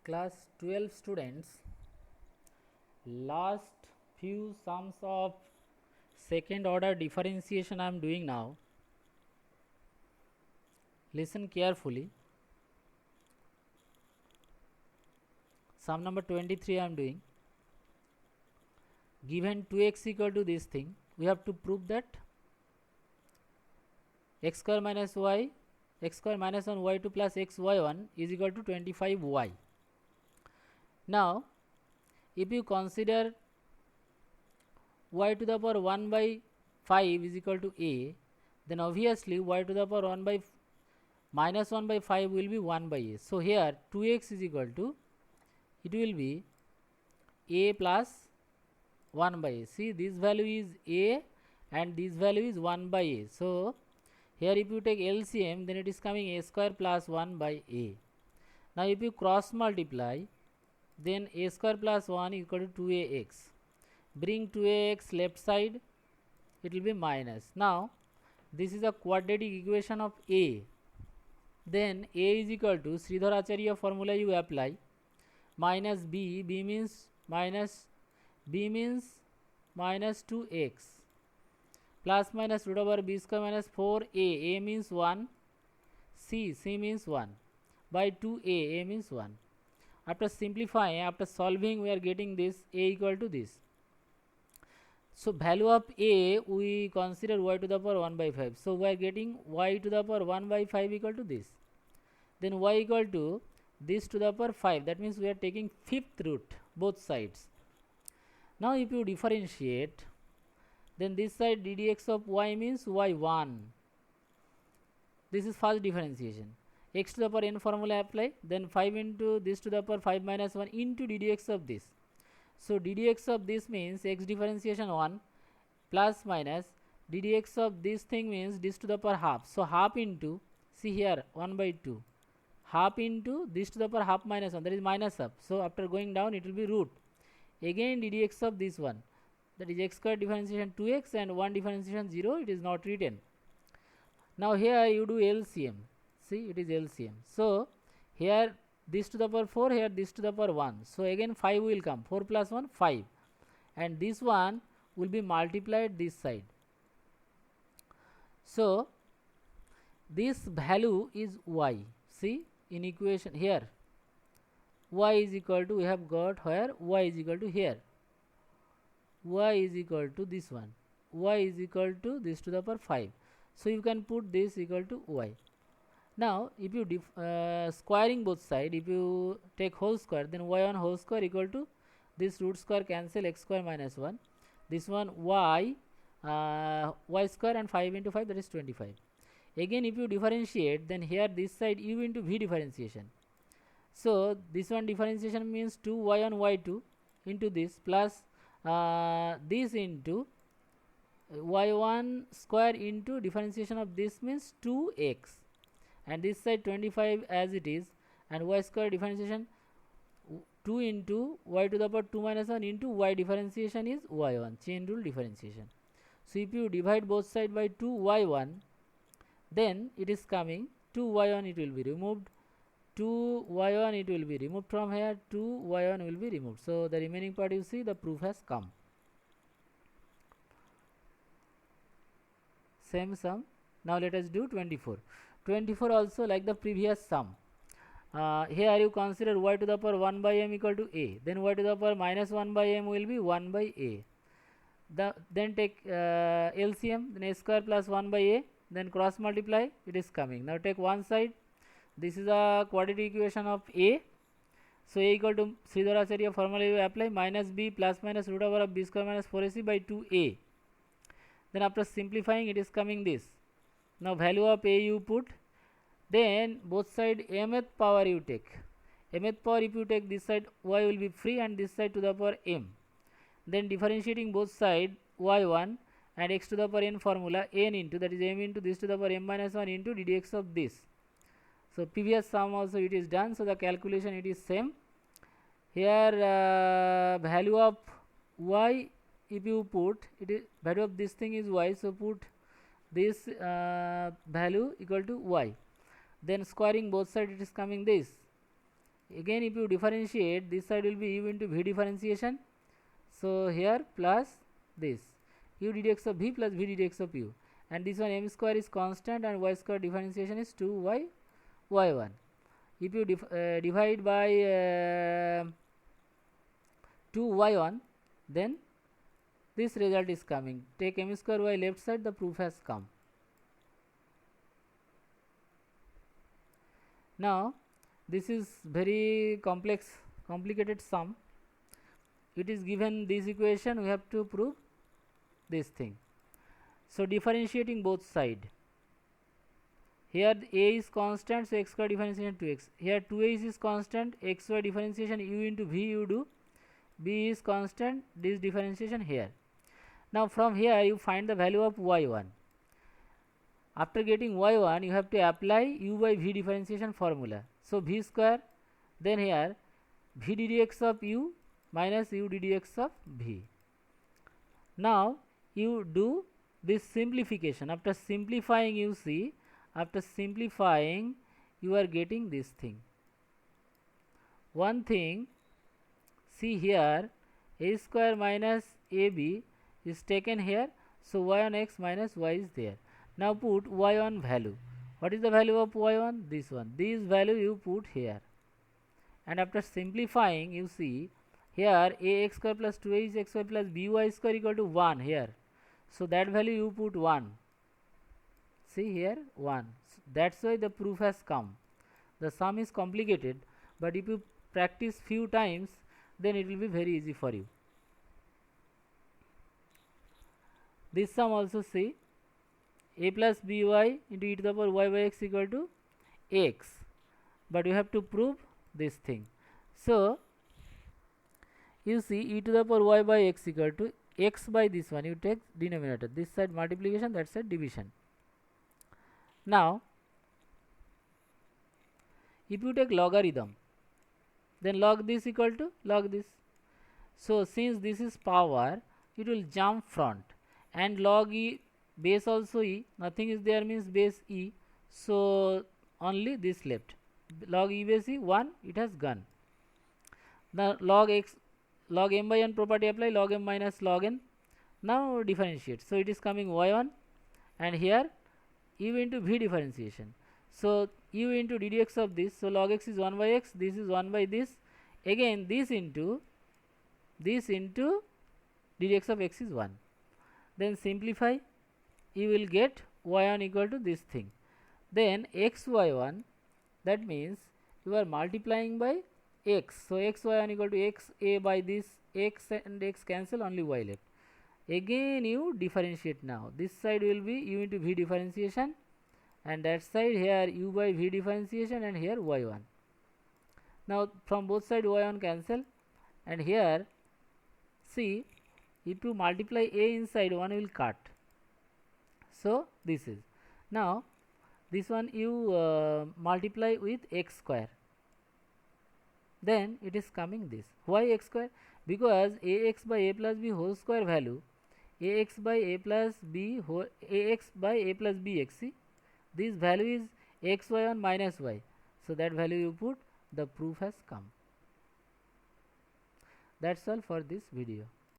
Class 12 students, last few sums of second order differentiation I am doing now. Listen carefully. Sum number 23 I am doing. Given 2x equal to this thing, we have to prove that x square minus y, x square minus 1 y2 plus xy1 is equal to 25y. Now, if you consider y to the power 1 by 5 is equal to a, then obviously y to the power 1 by minus 1 by 5 will be 1 by a. So, here 2x is equal to, it will be a plus 1 by a. See, this value is a and this value is 1 by a. So, here if you take LCM, then it is coming a square plus 1 by a. Now, if you cross multiply, then a square plus 1 is equal to 2ax. Bring 2ax left side, it will be minus. Now, this is a quadratic equation of a. Then a is equal to Sridhar Acharya formula you apply, minus b, b means minus 2x, plus minus root over b square minus 4a, a means 1, c means 1, by 2a, a means 1. After simplifying, after solving, we are getting this a equal to this. So, value of a, we consider y to the power 1 by 5. So, we are getting y to the power 1 by 5 equal to this. Then y equal to this to the power 5. That means we are taking fifth root, both sides. Now, if you differentiate, then this side ddx of y means y1. This is first differentiation. X to the power n formula apply, then 5 into this to the power 5 minus 1 into ddx of this. So, ddx of this means x differentiation 1 plus minus ddx of this thing means this to the power half. So, half into, see here 1 by 2, half into this to the power half minus 1, that is minus half. So, after going down it will be root. Again ddx of this one, that is x square differentiation 2x and 1 differentiation 0, it is not written. Now, here you do LCM. See, it is LCM. So, here this to the power 4, here this to the power 1. So, again 5 will come, 4 plus 1, 5. And this one will be multiplied this side. So, this value is y. See, in equation here, y is equal to, we have got where y is equal to here. Y is equal to this one. Y is equal to this to the power 5. So, you can put this equal to y. Now, if you squaring both sides, if you take whole square, then y1 whole square equal to this root square cancel x square minus 1. This one y square and 5 into 5, that is 25. Again, if you differentiate, then here this side u into v differentiation. So, this one differentiation means 2y1 y2 into this plus this into y1 square into differentiation of this means 2x. And this side 25 as it is, and y square differentiation 2 into y to the power 2 minus 1 into y differentiation is y1, chain rule differentiation. So, if you divide both sides by 2y1, then it is coming 2y1 it will be removed, 2y1 it will be removed from here, 2y1 will be removed. So, the remaining part you see the proof has come. Same sum. Now, let us do 24. 24 also like the previous sum. Here you consider y to the power 1 by m equal to a, then y to the power minus 1 by m will be 1 by a. Then take LCM, then a square plus 1 by a, then cross multiply, it is coming. Now, take one side, this is a quadratic equation of a. So, a equal to Sridhar Acharya formula you apply, minus b plus minus root over of b square minus 4ac by 2a. Then after simplifying, it is coming this. Now, value of a you put, then both side mth power you take. Mth power if you take, this side y will be free and this side to the power m. Then differentiating both side y1 and x to the power n formula n into, that is m into this to the power m minus 1 into ddx of this. So, previous sum also it is done. So, the calculation it is same. Here value of y if you put, it is value of this thing is y. So, put this value equal to y. Then squaring both sides, it is coming this Again if you differentiate, this side will be u into v differentiation. So here plus this u dx of v plus v dx of u, and this one m square is constant and y square differentiation is 2y y1. If you divide by 2y1, then this result is coming. Take m square y left side, the proof has come. Now this is very complicated sum. It is given this equation, we have to prove this thing. So differentiating both side. Here a is constant, so x square differentiation 2x. Here 2a is constant, x square differentiation u into v you do. B is constant, this differentiation here. Now from here you find the value of y1. After getting y1, you have to apply u by v differentiation formula. So v square, then here v dx of u minus u dx of v. Now you do this simplification. After simplifying, you see, after simplifying you are getting this thing. One thing, see here, a square minus ab is taken here, so y on x minus y is there. Now put y on value. What is the value of y1? This one. This value you put here. And after simplifying, you see here ax square plus 2a is x square plus by square equal to 1 here. So that value you put 1. See here 1. So that's why the proof has come. The sum is complicated, but if you practice few times, then it will be very easy for you. This sum also see a plus by into e to the power y by x equal to x, but you have to prove this thing. So you see e to the power y by x equal to x by this one, you take denominator, this side multiplication, that side division. Now if you take logarithm, then log this equal to log this. So since this is power, it will jump front, and log e base also e, nothing is there means base e, so only this left. Log e base e 1, it has gone. The log x, log m by n property apply, log m minus log n. Now differentiate, so it is coming y1, and here u into v differentiation. So u into ddx of this, so log x is 1 by x, this is 1 by this, again this into ddx of x is 1. Then simplify, you will get y1 equal to this thing. Then x y1, that means you are multiplying by x. So x y1 equal to x a by this, x and x cancel, only y left. Again you differentiate now. This side will be u into v differentiation, and that side here u by v differentiation, and here y1. Now from both sides y1 cancel, and here see, if you multiply a inside, one will cut. So this is, now this one you multiply with x square, then it is coming this. Why x square? Because ax by a plus b whole square value, ax by a plus b whole, ax by a plus bx, see, this value is x y1 minus y, so that value you put, the proof has come. That's all for this video.